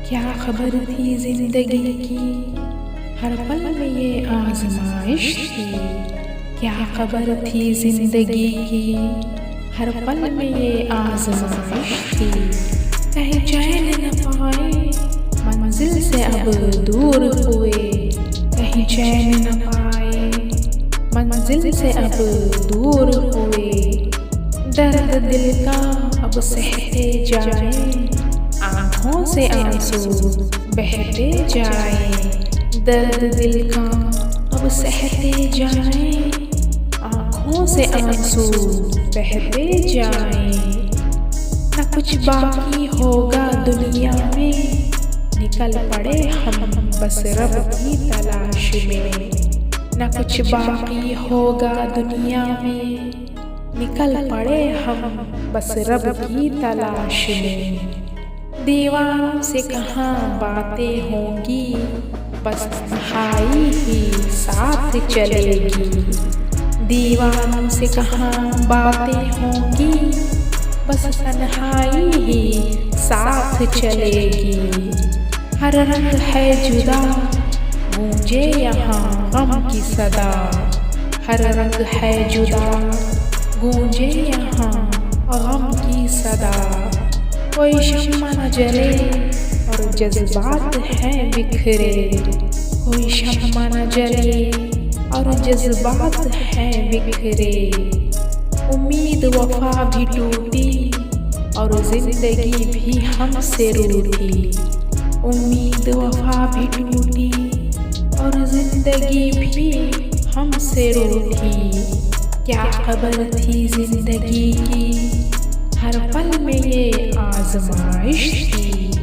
क्या खबर थी जिंदगी की, हर पल में ये आजमाइश थी। क्या खबर थी जिंदगी की, हर पल में ये आजमाइश थी। कहीं चैन न पाए, मंजिल से अब दूर हुए। कहीं चैन न पाए, मंजिल से अब दूर हुए। दर्द दिल का अब सहते जाए, आँखों से आंसू बहते जाए। दर्द दिल का अब सहते जाए, आँखों से आंसू बहते जाए। न कुछ बाकी होगा दुनिया में, निकल पड़े हम बस रब की तलाश में। न कुछ बाकी होगा दुनिया में, निकल पड़े हम बस रब की तलाश में। दीवारों से कहाँ बातें होंगी, बस तन्हाई ही साथ चलेगी। दीवारों से कहाँ बातें होंगी, बस तन्हाई ही साथ चलेगी। हर रंग है जुदा, गूंजे यहाँ गम की सदा। हर रंग है जुदा, गूंजे यहाँ गम की सदा। कोई शम्मा न जले और जज्बात हैं बिखरे। कोई शम्मा न जले और जज्बात हैं बिखरे। उम्मीद वफा भी टूटी और जिंदगी भी हमसे रूठी। उम्मीद वफा भी टूटी और जिंदगी भी हमसे रूठी। क्या खबर थी जिंदगी की, हर पल में ये आजमाइश थी।